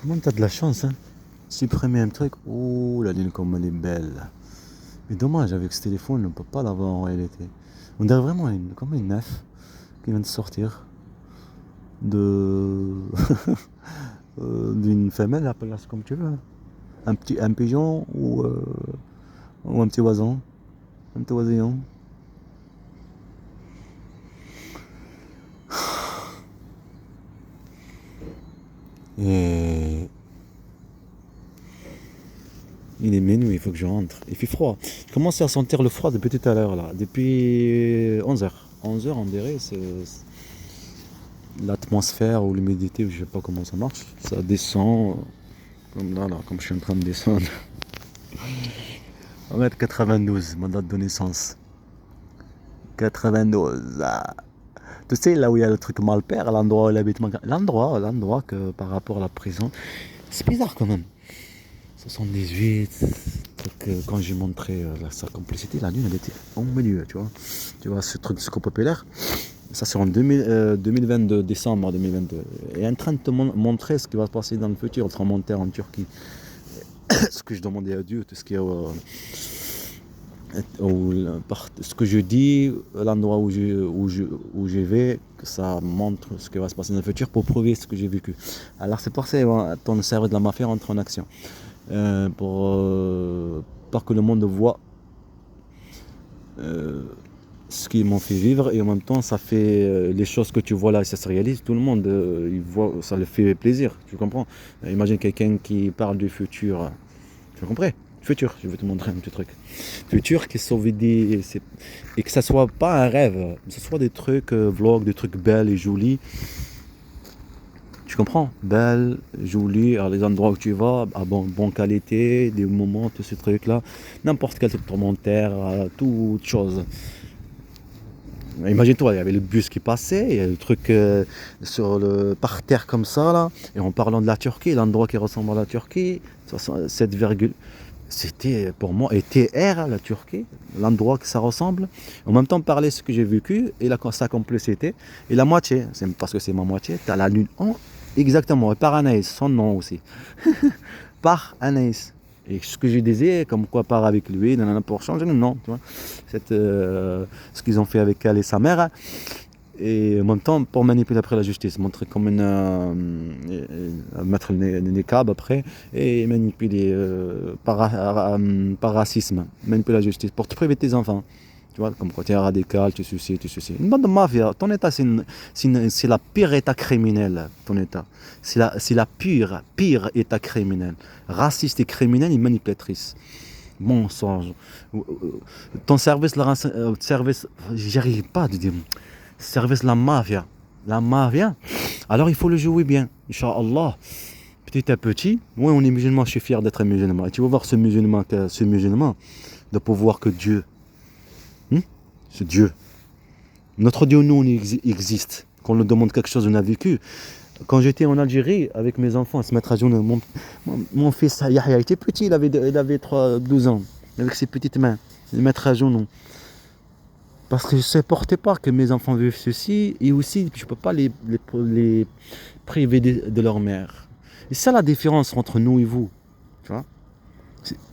Comment t'as de la chance, hein? Supprimer un truc, ouh, la ligne comme elle est belle. Mais dommage, avec ce téléphone, on peut pas l'avoir en réalité. On dirait vraiment comme une neuf qui vient de sortir de d'une femelle, appelle-la comme tu veux, hein. Un pigeon ou un petit oiseau, un petit oisillon. Et il est minuit, il faut que je rentre. Il fait froid. Je commence à sentir le froid depuis tout à l'heure là, depuis 11h. 11h on dirait, c'est l'atmosphère ou l'humidité, je sais pas comment ça marche, ça descend comme là, comme je suis en train de descendre. On va être 92, ma date de naissance. 92. Ah. Tu sais, là où il y a le truc Malpère, l'endroit où il habite, l'endroit que par rapport à la prison, c'est bizarre quand même. 78, quand j'ai montré sa complicité, la lune elle était au milieu, tu vois. Tu vois ce truc de secours populaire. Ça c'est en 2022, décembre 2022. Et en train de te montrer ce qui va se passer dans le futur, entre monter en Turquie. Ce que je demandais à Dieu, tout ce qui est ce que je dis, l'endroit où je vais, que ça montre ce qui va se passer dans le futur pour prouver ce que j'ai vécu. Alors c'est pour ça que ton cerveau de la mafia entre en action. Pour que le monde voit ce qu'ils m'ont fait vivre et en même temps ça fait les choses que tu vois là ça se réalise, tout le monde il voit, ça le fait plaisir, tu comprends. Imagine quelqu'un qui parle du futur, tu comprends, futur, je vais te montrer un petit truc futur qui sauve des et que ça soit pas un rêve, que ce soit des trucs vlogs, des trucs belles et jolis. Tu comprends? Belle, jolie, à les endroits où tu vas, à bonne qualité, des moments, tous ces trucs-là. N'importe quel commentaire, toute chose. Imagine-toi, il y avait le bus qui passait, il y a le truc par terre comme ça, là. Et en parlant de la Turquie, l'endroit qui ressemble à la Turquie, 7, c'était pour moi, et TR, la Turquie, l'endroit que ça ressemble. En même temps, parler ce que j'ai vécu et sa complicité. Et la moitié, c'est parce que c'est ma moitié, tu as la lune en. Exactement, et par Anaïs, son nom aussi. Par Anaïs. Et ce que je disais, comme quoi part avec lui, pour changer le nom, tu vois. Ce qu'ils ont fait avec elle et sa mère. Et en même temps, pour manipuler après la justice, montrer comme mettre le niqab après, et manipuler par racisme, manipuler la justice, pour te priver de tes enfants. Tu vois, comme quand tu es radical, tu suicides, tu suicides. Une bande de mafia, ton état, c'est la pire état criminel, ton état. C'est la pire état criminel. Raciste et criminel et manipulatrice. Mensonge. Ton service, service, j'arrive pas à dire. Service la mafia. La mafia. Alors il faut le jouer bien. Inch'Allah. Petit à petit. Oui, on est musulman, je suis fier d'être musulman. Et tu vas voir ce musulman, de pouvoir que Dieu. C'est Dieu. Notre Dieu, nous, on existe. Quand on nous demande quelque chose, on a vécu. Quand j'étais en Algérie avec mes enfants, à se mettre à genoux, mon fils Yahya était petit, il avait 12 ans. Avec ses petites mains, se mettre à genoux. Parce que je ne supportais pas que mes enfants vivent ceci, et aussi je ne peux pas les priver de leur mère. Et c'est ça la différence entre nous et vous. Tu vois,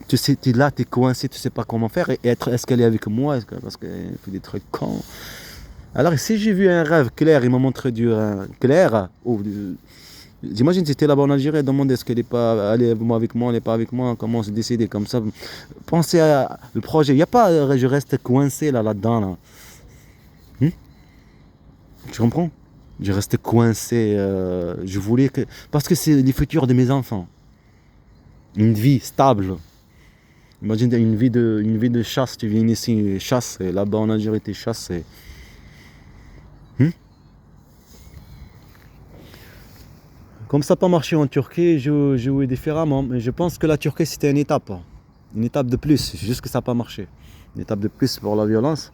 tu sais, tu es là, tu es coincé, tu ne sais pas comment faire. Et est-ce qu'elle est avec moi, parce qu'elle fait des trucs cons. Alors si j'ai vu un rêve clair, il m'a montré du clair. J'imagine si j'étais là-bas en Algérie, demandé est-ce qu'elle est pas allée avec moi, elle n'est pas avec moi, comment se décider comme ça. Pensez à le projet. Il n'y a pas, je reste coincé là-dedans. Là. Tu comprends? Je restais coincé. Je voulais que. Parce que c'est le futur de mes enfants. Une vie stable. Imagine une vie de chasse. Tu viens ici, chasse. Et là-bas en Algérie, tu chasses. Comme ça n'a pas marché en Turquie, je jouais différemment. Mais je pense que la Turquie, c'était une étape. Une étape de plus. Juste que ça n'a pas marché. Une étape de plus pour la violence.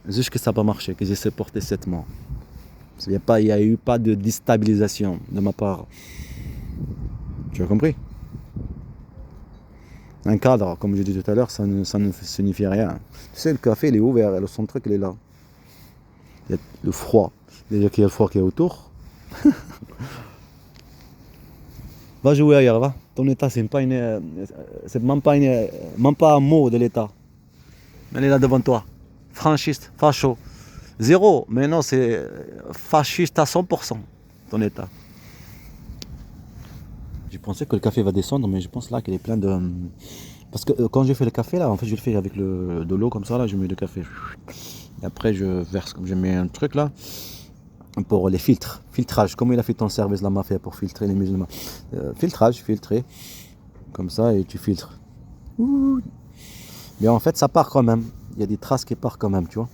Juste que ça n'a pas marché. Que j'ai supporté 7 mois. Il n'y a eu pas de déstabilisation de ma part. Tu as compris? Un cadre, comme je disais tout à l'heure, ça ne signifie rien. Tu sais, le café, il est ouvert, et son truc, il est là. Il y a le froid. Déjà qu'il y a le froid qui est autour. Va jouer ailleurs, va. Ton état, c'est même pas un mot de l'état. Elle est là devant toi. Franchiste, facho. Zéro. Mais non, c'est fasciste à 100%. Ton état. J'ai pensé que le café va descendre, mais je pense là qu'il est plein de. Parce que quand je fais le café, là, en fait, je le fais avec de l'eau comme ça, là, je mets le café. Et après, je verse, comme je mets un truc là, pour les filtres. Filtrage, comme il a fait ton service, la mafia, pour filtrer les musulmans. Filtrage, filtrer, comme ça, et tu filtres. Mais en fait, ça part quand même. Il y a des traces qui partent quand même, tu vois.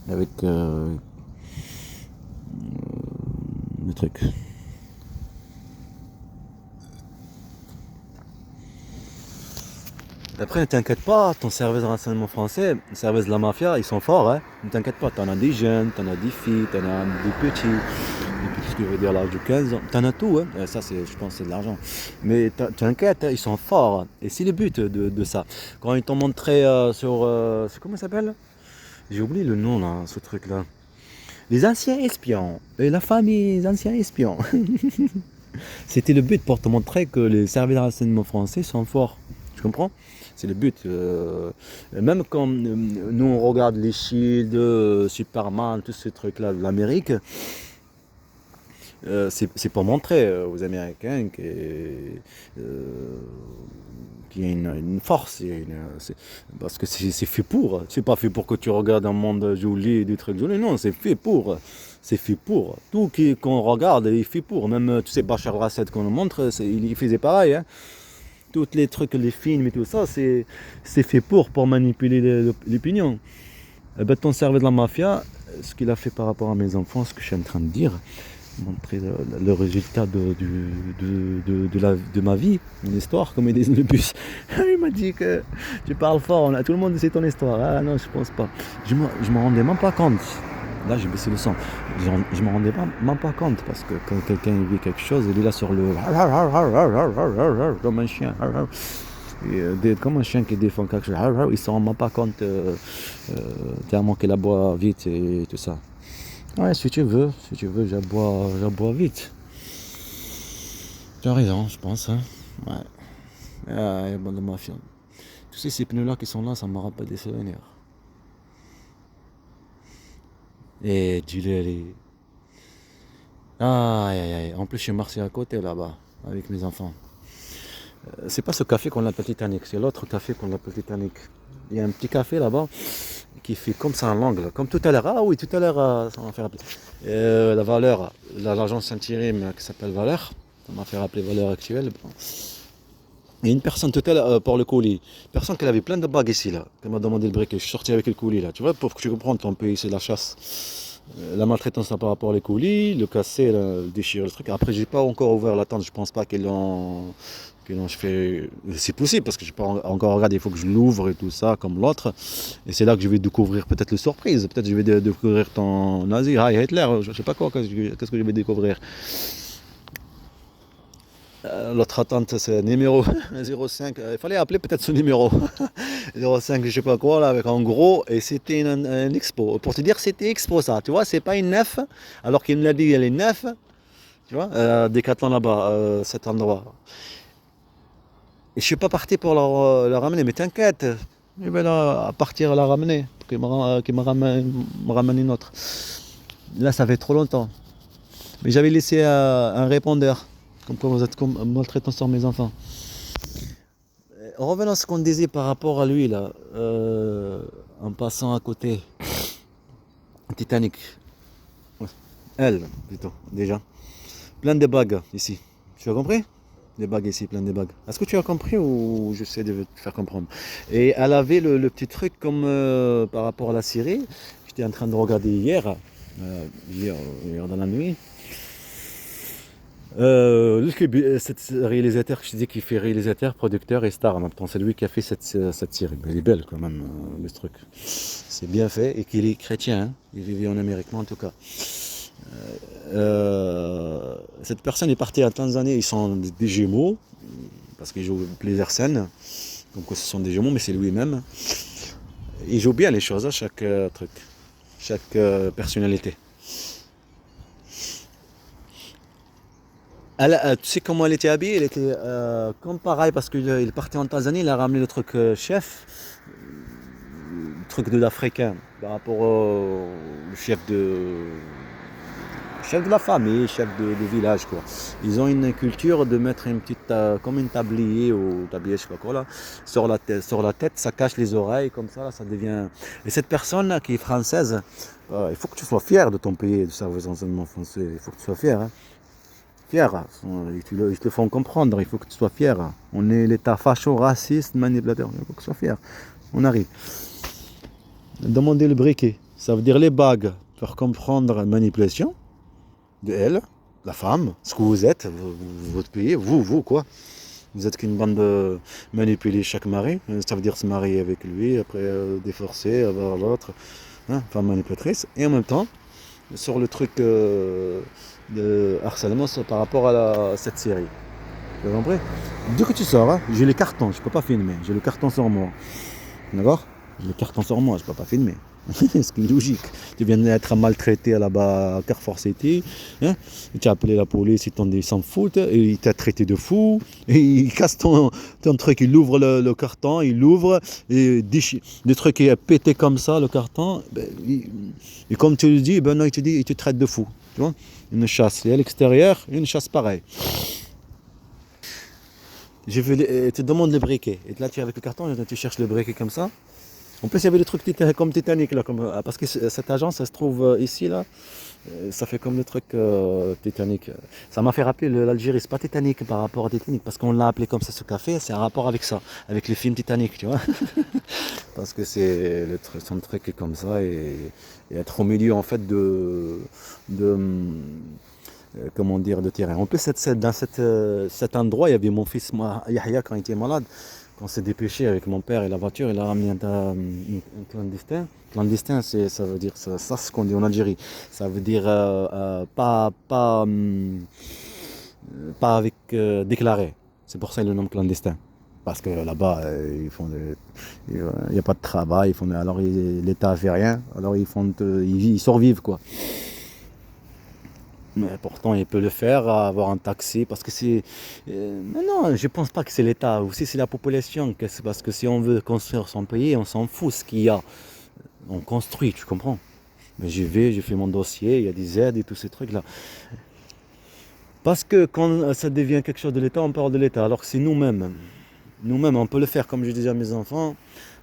Avec le truc. Après, ne t'inquiète pas, ton service de renseignement français, le service de la mafia, ils sont forts, hein. Ne t'inquiète pas, t'en as des jeunes, t'en as des filles, t'en as des petits, ce que je veux dire l'âge de 15 ans, t'en as tout, hein. Ça, je pense, c'est de l'argent. Mais t'inquiète, hein, ils sont forts. Et c'est le but de ça. Quand ils t'ont montré sur. Comment ça s'appelle? J'ai oublié le nom, là, ce truc-là. Les anciens espions. Et la famille des anciens espions. C'était le but pour te montrer que les services de renseignement français sont forts. Tu comprends? C'est le but. Même quand nous on regarde les Shield, Superman, tous ces trucs-là de l'Amérique, c'est pour montrer aux Américains qu'il y a une force. Parce que c'est fait pour. C'est pas fait pour que tu regardes un monde joli, des trucs jolis. Non, c'est fait pour. C'est fait pour. Tout qu'on regarde, il est fait pour. Même, tu sais, Bachar el-Assad qu'on nous montre, il faisait pareil. Hein. Tous les trucs, les films et tout ça, c'est fait pour manipuler l'opinion. Eh ben, ton cerveau de la mafia, ce qu'il a fait par rapport à mes enfants, ce que je suis en train de dire, montrer le résultat de ma vie, mon histoire, comme ils disent le bus. Il m'a dit que tu parles fort, tout le monde sait ton histoire. Ah non, je pense pas. Je me rendais même pas compte. Là, j'ai baissé le son. Je me rendais même pas compte parce que quand quelqu'un vit quelque chose, il est là sur le. Comme un chien. Comme un chien qui défend quelque chose. Il ne se rend même pas compte tellement qu'il aboie vite et tout ça. Ouais, si tu veux, j'aboie vite. Tu as raison, je pense. Hein. Ouais. Ah, bon, de mafia. Tu sais, ces pneus-là qui sont là, ça me rappelle des souvenirs. Et tu les. Aïe, aïe, aïe. En plus, je suis marché à côté là-bas, avec mes enfants. C'est pas ce café qu'on appelle Titanic, c'est l'autre café qu'on appelle Titanic. Il y a un petit café là-bas qui fait comme ça en angle, comme tout à l'heure. Ah oui, tout à l'heure, ça m'a fait rappeler. La valeur, l'agence Saint-Thierry qui s'appelle Valeur, ça m'a fait rappeler Valeur actuelle. Il y a une personne tout à l'heure pour le colis, personne qui avait plein de bagues ici là, qui m'a demandé le briquet. Je suis sorti avec le colis là, tu vois, pour que tu comprennes ton pays, c'est la chasse. La maltraitance par rapport aux colis, le casser, le déchirer le truc. Après, j'ai pas encore ouvert la tente, je pense pas qu'ils l'ont. Je fais. C'est possible parce que je n'ai pas encore regardé, il faut que je l'ouvre et tout ça comme l'autre. Et c'est là que je vais découvrir peut-être le surprise. Peut-être que je vais découvrir ton nazi, Hitler, je sais pas quoi, qu'est-ce que je vais découvrir. L'autre attente c'est numéro 05. Il fallait appeler peut-être ce numéro 05, je sais pas quoi là, avec en gros, et c'était une expo. Pour te dire, c'était expo ça, tu vois, c'est pas une neuf, alors qu'il me l'a dit, elle est neuf, tu vois, Décathlon là-bas, cet endroit. Et je suis pas parti pour la ramener, mais t'inquiète, je vais à partir la ramener, pour qu'il me ramène une autre. Là, ça fait trop longtemps. Mais j'avais laissé un répondeur, comme quoi vous êtes maltraitant sur mes enfants. Revenons à ce qu'on disait par rapport à lui, là, en passant à côté. Titanic. Ouais. Elle, plutôt, déjà. Plein de bagues ici. Tu as compris? Des bagues ici, plein de bagues. Est-ce que tu as compris ou j'essaie de te faire comprendre? Et elle avait le petit truc comme par rapport à la Syrie. J'étais en train de regarder hier dans la nuit. Cet réalisateur que je disais qui fait réalisateur, producteur et star en même temps, c'est lui qui a fait cette série. Mais elle est belle quand même, le truc. C'est bien fait et qu'il est chrétien, hein. Il vivait en Amérique, en tout cas. Cette personne est partie en Tanzanie, ils sont des Gémeaux, parce qu'ils jouent plusieurs scènes, donc ce sont des Gémeaux, mais c'est lui-même. Il joue bien les choses à chaque truc, chaque personnalité. Tu sais comment elle était habillée? Elle était comme pareil parce qu'il partait en Tanzanie, il a ramené le truc chef, le truc de l'Africain par rapport au le chef de la famille, chef de village quoi. Ils ont une culture de mettre une petite comme une tablier ou tablier je sais pas quoi là sur la tête, ça cache les oreilles comme ça, là, ça devient. Et cette personne là, qui est française, il faut que tu sois fier de ton pays, du service d'enseignement français. Il faut que tu sois fier, hein. Fier, hein. Ils te le font comprendre, il faut que tu sois fier. On est l'État facho, raciste, manipulateur, il faut que tu sois fier. On arrive. Demander le briquet, ça veut dire les bagues, faire comprendre manipulation de elle, la femme, ce que vous êtes, votre pays, vous quoi. Vous êtes qu'une bande de manipuler chaque mari, ça veut dire se marier avec lui, après déforcer, avoir l'autre, hein, femme manipulatrice, et en même temps, sur le truc de harcèlement par rapport à cette série. Tu as compris? Dès que tu sors, hein, j'ai les cartons, je peux pas filmer, j'ai le carton sur moi. D'accord? J'ai le carton sur moi, je peux pas filmer. Ce qui est logique. Tu viens d'être maltraité là-bas à Carrefour City, hein? Tu as appelé la police, ils s'en foutent, et il t'a traité de fou, et il casse ton truc, il ouvre le carton, il l'ouvre, et des trucs qui est pété comme ça, le carton, ben, et comme tu le dis, ben non, il te traite de fou. Tu vois? Une chasse, et à l'extérieur, une chasse pareille. Tu te demandes le briquet, et là tu es avec le carton, tu cherches le briquet comme ça. En plus, il y avait des trucs comme Titanic, là, parce que cette agence, ça se trouve ici, là. Ça fait comme le truc Titanic. Ça m'a fait rappeler l'Algérie. C'est pas Titanic par rapport à Titanic, parce qu'on l'a appelé comme ça, ce café. C'est un rapport avec ça, avec le film Titanic, tu vois. Parce que son truc est comme ça, et être au milieu, en fait, comment dire, de terrain. En plus, dans cet endroit, il y avait mon fils Yahya quand il était malade. Quand on s'est dépêché avec mon père et la voiture, il a ramené un clandestin. Clandestin, ça veut dire ça, c'est ce qu'on dit en Algérie. Ça veut dire pas avec déclaré. C'est pour ça qu'ils le nomment clandestin. Parce que là-bas, il n'y a pas de travail. Alors l'État fait rien. Alors ils survivent quoi. Mais pourtant, il peut le faire, avoir un taxi, parce que c'est. Mais non, je pense pas que c'est l'État, aussi c'est la population. Parce que si on veut construire son pays, on s'en fout ce qu'il y a. On construit, tu comprends? Mais je fais mon dossier, il y a des aides et tous ces trucs-là. Parce que quand ça devient quelque chose de l'État, on parle de l'État. Alors que c'est nous-mêmes. Nous-mêmes, on peut le faire, comme je disais à mes enfants,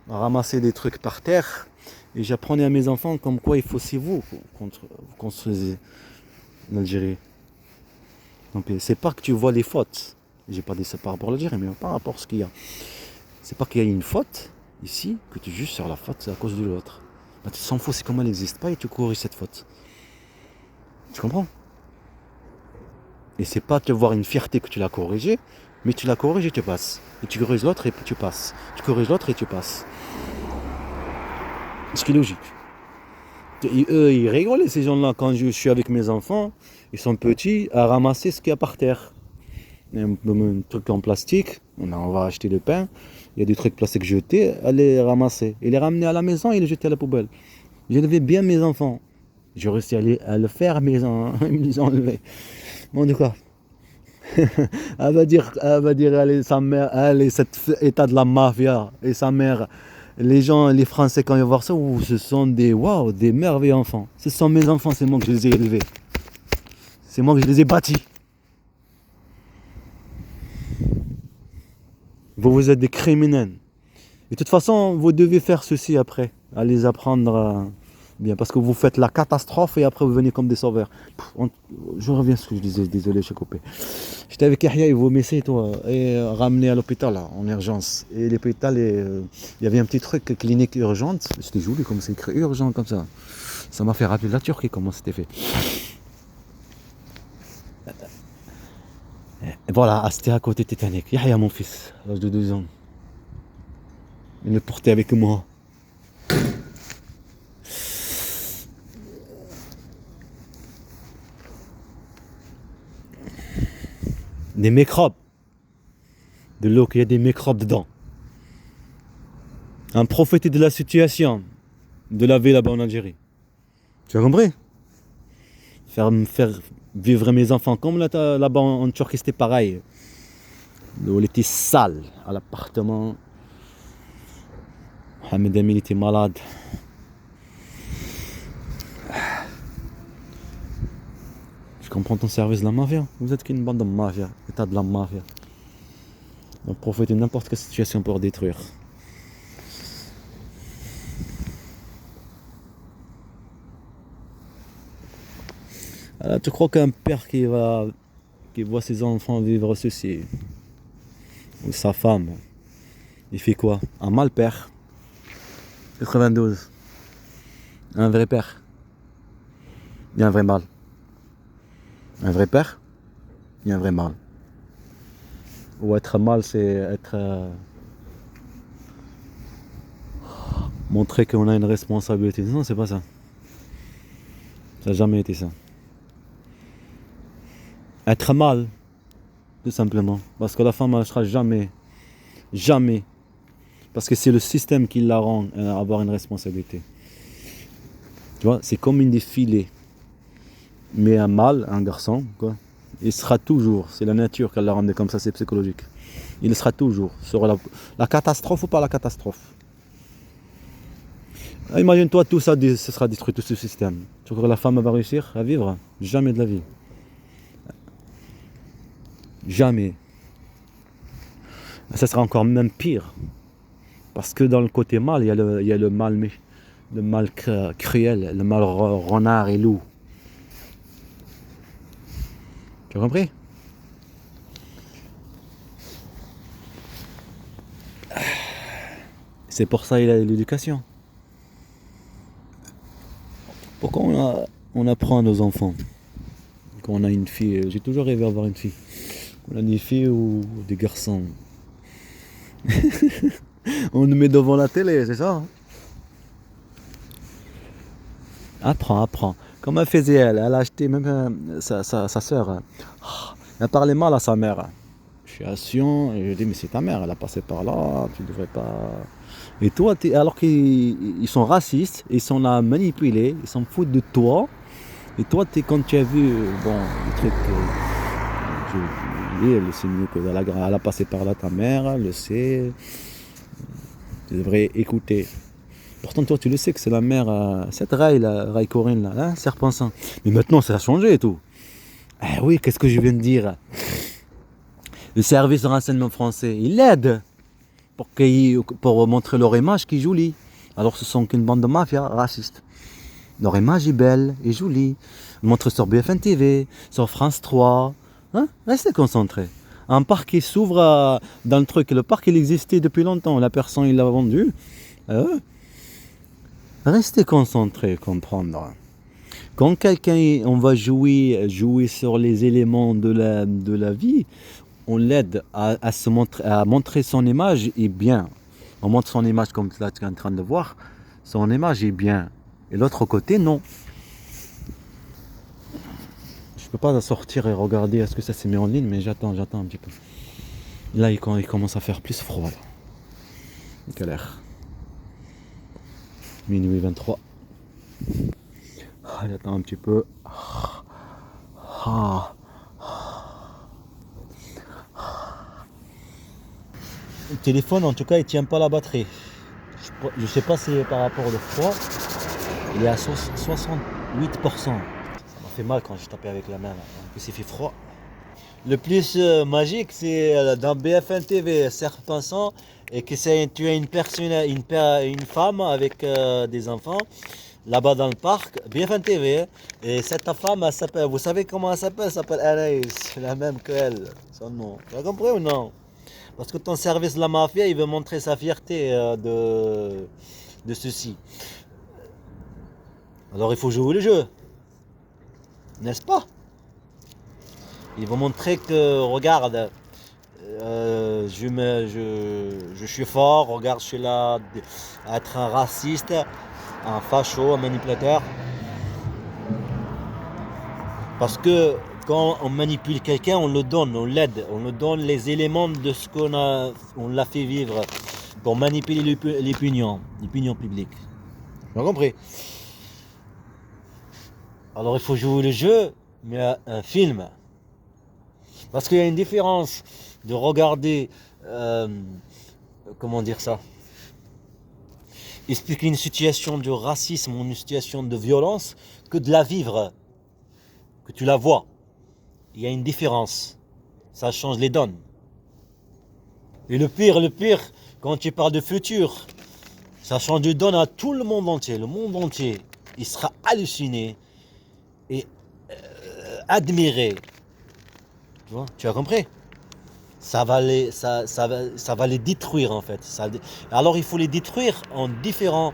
ramasser des trucs par terre. Et j'apprenais à mes enfants comme quoi il faut, c'est vous construisez l'Algérie. Donc c'est pas que tu vois les fautes. J'ai pas dit ça par rapport à l'Algérie, mais par rapport à ce qu'il y a. C'est pas qu'il y a une faute ici, que tu juges sur la faute, c'est à cause de l'autre. Bah, tu t'en fous, c'est comme elle n'existe pas et tu corriges cette faute. Tu comprends? Et c'est pas te voir une fierté que tu l'as corrigée, mais tu la corriges et tu passes. Et tu corriges l'autre et puis tu passes. Tu corriges l'autre et tu passes. Ce qui est logique. Et eux, ils rigolent, ces gens-là, quand je suis avec mes enfants, ils sont petits, à ramasser ce qu'il y a par terre. Il y a un truc en plastique, on va acheter le pain, il y a des trucs plastiques jetés, à les ramasser. Et les ramener à la maison et les jeter à la poubelle. J'élevais bien mes enfants. J'ai réussi à le faire, mais ils me les ont enlevés. Bon, de quoi? Elle va dire, sa mère, elle est cet état de la mafia, et sa mère. Les gens, les Français, quand ils voient ça, ce sont des merveilleux enfants. Ce sont mes enfants, c'est moi que je les ai élevés. C'est moi que je les ai bâtis. Vous êtes des criminels. Et de toute façon, vous devez faire ceci après, à les apprendre bien, parce que vous faites la catastrophe et après vous venez comme des sauveurs. Je reviens à ce que je disais, désolé, je suis coupé. J'étais avec Yahya, il vomissait et ramené à l'hôpital là, en urgence. Et l'hôpital, il y avait un petit truc clinique urgente. C'était joli comme c'est écrit urgent comme ça. Ça m'a fait rappeler la Turquie, comment c'était fait. Et voilà, c'était à côté de Titanic. Yahya, mon fils, à l'âge de 2 ans. Il le portait avec moi. Des microbes. De l'eau qu'il y a des microbes dedans. Un profiter de la situation de la vie là-bas en Algérie. Tu as compris? Faire vivre mes enfants comme là-bas en Turquie, c'était pareil. Où il était sale à l'appartement. Mohamed Amin était malade. Je comprends ton service de la mafia. Vous êtes qu'une bande de mafia. État de la mafia. Donc profitez de n'importe quelle situation pour détruire. Alors, tu crois qu'un père qui voit ses enfants vivre ceci, ou sa femme, il fait quoi? Un mal père. 92. Un vrai père. Il y a un vrai mal. Un vrai père, il y a un vrai mal. Ou être mal, c'est être... montrer qu'on a une responsabilité. Non, c'est pas ça. Ça n'a jamais été ça. Être mal, tout simplement. Parce que la femme, elle ne sera jamais, jamais. Parce que c'est le système qui la rend avoir une responsabilité. Tu vois, c'est comme une défilée. Mais un mâle, un garçon, quoi, il sera toujours, c'est la nature qui l'a rendu comme ça, c'est psychologique. Il sera toujours sur la catastrophe ou pas la catastrophe. Imagine-toi, tout ça, ce sera détruit, tout ce système. Tu crois que la femme va réussir à vivre? Jamais de la vie. Jamais. Ça sera encore même pire. Parce que dans le côté mal, il y a le mal cruel, le mal renard et loup. Tu as compris? C'est pour ça qu'il a l'éducation. Pourquoi on apprend à nos enfants quand on a une fille? J'ai toujours rêvé d'avoir une fille. On a des filles ou des garçons. On nous met devant la télé, c'est ça? Apprends. Comme elle faisait elle a acheté même sa soeur. Elle parlait mal à sa mère. Je suis à Sion et je dis mais c'est ta mère, elle a passé par là, tu devrais pas. Et toi, alors qu'ils sont racistes, ils sont là manipulés, ils s'en foutent de toi. Et toi, quand tu as vu bon, le truc, je dis, c'est mieux que elle a passé par là, ta mère, elle le sait. Tu devrais écouter. Pourtant, toi, tu le sais que c'est la mère, cette Rai Corinne, là, hein, Serpentin. Mais maintenant, ça a changé et tout. Eh oui, qu'est-ce que je viens de dire? Le service de renseignement français, il l'aide pour montrer leur image qui est jolie. Alors, ce sont qu'une bande de mafia racistes. Leur image est belle et jolie. Ils montrent sur BFM TV, sur France 3. Hein? Restez concentrés. Un parc qui s'ouvre dans le truc. Le parc, il existait depuis longtemps. La personne, il l'a vendu. Restez concentrés, comprendre. Quand quelqu'un, on va jouer sur les éléments de la vie, on l'aide à montrer son image est bien. On montre son image comme là tu es en train de voir. Son image est bien. Et l'autre côté, non. Je peux pas sortir et regarder est-ce que ça s'est mis en ligne, mais j'attends un petit peu. Là, il commence à faire plus froid. Quelle heure? Minuit 23. J'attends un petit peu. Le téléphone, en tout cas, il tient pas la batterie. Je sais pas si par rapport au froid, il est à 68%. Ça m'a fait mal quand je tapais avec la main. En plus, il fait froid. Le plus magique, c'est dans BFM TV, Serpentin, et que tu as une personne, une femme avec des enfants, là-bas dans le parc, BFM TV, et cette femme, elle s'appelle, vous savez comment elle s'appelle? Elle s'appelle Anaïs, la même qu'elle, son nom. Tu as compris ou non? Parce que ton service de la mafia, il veut montrer sa fierté de ceci. Alors il faut jouer le jeu, n'est-ce pas? Il va montrer que, regarde, je suis fort, regarde, je suis là à être un raciste, un facho, un manipulateur. Parce que quand on manipule quelqu'un, on le donne, on l'aide, on lui donne les éléments de ce on l'a fait vivre pour manipuler l'opinion publique. Tu as compris? Alors il faut jouer le jeu, mais un film. Parce qu'il y a une différence de regarder, euh, comment dire ça, expliquer une situation de racisme ou une situation de violence que de la vivre, que tu la vois. Il y a une différence. Ça change les donnes. Et le pire, quand tu parles de futur, ça change de donne à tout le monde entier. Le monde entier, il sera halluciné et admiré. Tu as compris? Ça va les détruire en fait. Alors il faut les détruire en différents.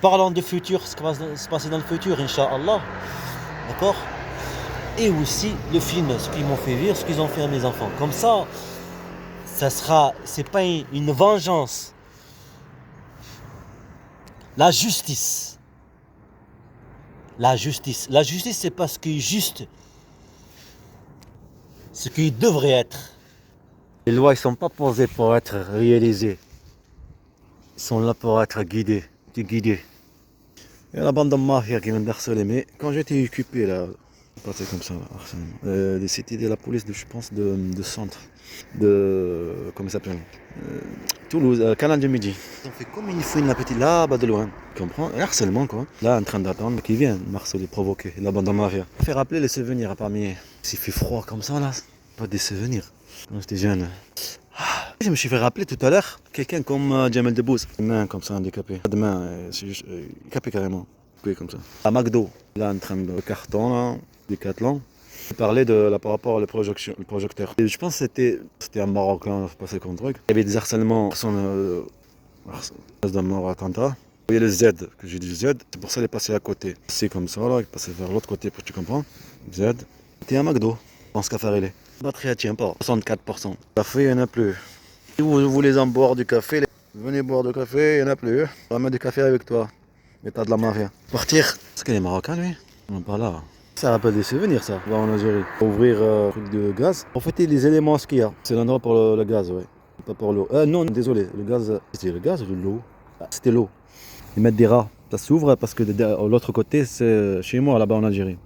Parlant de futur, ce qui va se passer dans le futur, Inch'Allah. D'accord? Et aussi le film, ce qu'ils m'ont fait vivre, ce qu'ils ont fait à mes enfants. Comme ça, c'est pas une vengeance. La justice. La justice. La justice, c'est pas ce qui est juste. Ce qui devrait être. Les lois, ils sont pas posées pour être réalisées. Ils sont là pour être guidés. Guidés. Il y a la bande de mafia qui vient d'harceler, mais quand j'étais occupé là, passé comme ça, c'était de la police, je pense, de centre, comment ça s'appelle, Toulouse, Canal du Midi. Ils ont fait comme une fouine la petite là-bas de loin, tu comprends, un harcèlement quoi. Là, en train d'attendre qu'ils viennent harceler, provoquer, la bande de mafia. Faire rappeler les souvenirs parmi. S'il fait froid comme ça là, pas des souvenirs. Quand j'étais jeune. Je me suis fait rappeler tout à l'heure, quelqu'un comme Jamel Debbouze, une main comme ça handicapée, pas de main, c'est juste handicapé carrément, oui, comme ça. À McDo, là en train de carton, là, Decathlon, il parlait par rapport au projecteur. Et je pense que c'était un Marocain passé comme truc. Il y avait des harcèlements, d'un mort attentat. Il y a le Z, que j'ai dit Z, c'est pour ça qu'il est passé à côté. C'est comme ça, là, il est passé vers l'autre côté, pour que tu comprends. Z, c'était un McDo, dans ce café relais. La batterie elle tient pas, 64%. Le café, il n'y en a plus. Si vous voulez en boire du café, venez boire du café, il n'y en a plus. Ramène du café avec toi. État de la mafia. Partir. Est-ce qu'il est marocain lui? Non, pas là. Ça rappelle des souvenirs ça, là en Algérie. Ouvrir un truc de gaz. En fait, les éléments ce qu'il y a. C'est l'endroit pour le gaz, ouais. Pas pour l'eau. Non, désolé, le gaz. C'était le gaz ou l'eau? C'était l'eau. Ils mettent des rats. Ça s'ouvre parce que de l'autre côté, c'est chez moi là-bas en Algérie.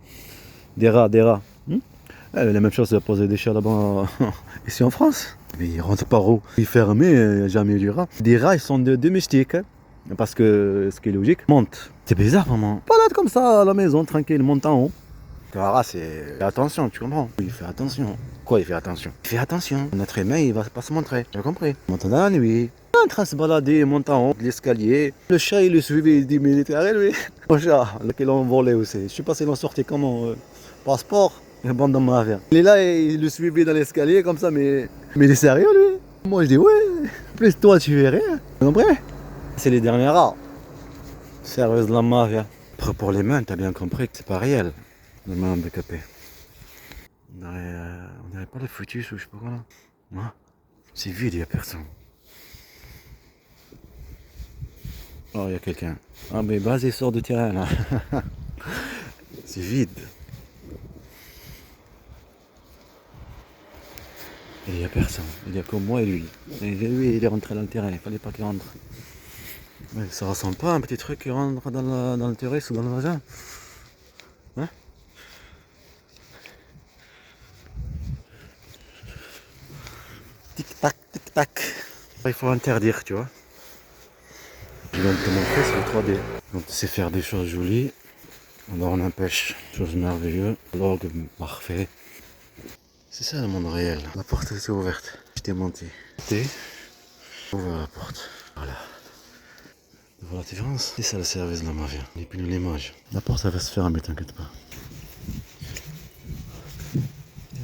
Des rats, des rats. La même chose, c'est poser des chats là-bas ici en France. Mais ils rentrent par où? Ils ferment, il n'y a jamais eu du rat. Des rats, ils sont domestiques. Hein, parce que ce qui est logique, monte. C'est bizarre vraiment. Pas là comme ça à la maison, tranquille, monte en haut. Le rat, c'est. Fais attention, tu comprends? Oui, il fait attention. Quoi, il fait attention? Il fait attention. Notre humain, il va pas se montrer. Tu as compris? Il monte dans la nuit. En train de se balader, il monte en haut de l'escalier. Le chat, il le suivait, il dit, mais il était arrêté, lui. Le chat, lequel on volait aussi. Je sais pas s'ils l'ont sorti comment. Passeport. Une bande de mafia. Il est là et il le suivait dans l'escalier comme ça, mais il est sérieux lui? Moi je dis ouais, plus toi tu fais rien. Tu comprends? C'est les derniers rats. Service de la mafia. Après pour les mains, t'as bien compris que c'est pas réel. Les mains handicapées. On dirait pas le fœtus ou je sais pas quoi là. Hein? C'est vide, il y a personne. Oh, il y a quelqu'un. Ah mais vas-y, sors du terrain là. C'est vide. Il n'y a personne, il n'y a que moi et lui. Et lui, il est rentré dans le terrain, il fallait pas qu'il rentre. Mais ça ressemble pas à un petit truc qui rentre dans le terrain ou dans le vagin. Hein? Tic-tac, tic-tac. Il faut interdire, tu vois. Je viens de te montrer, c'est le 3D. Donc tu sais faire des choses jolies. Alors on empêche, chose merveilleuse. L'orgue parfait. C'est ça le monde réel. La porte était ouverte. Je t'ai menti. T'es ouvert la porte. Voilà. Voilà la différence. C'est ça le service de la mafia. Et puis l'image. La porte elle va se fermer, t'inquiète pas. J'étais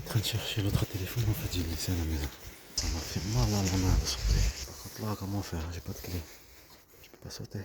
en train de chercher l'autre téléphone, en fait j'ai laissé à la maison. Ça m'a fait mal à la main de sauter. Par contre là, comment faire? J'ai pas de clé. Je peux pas sauter.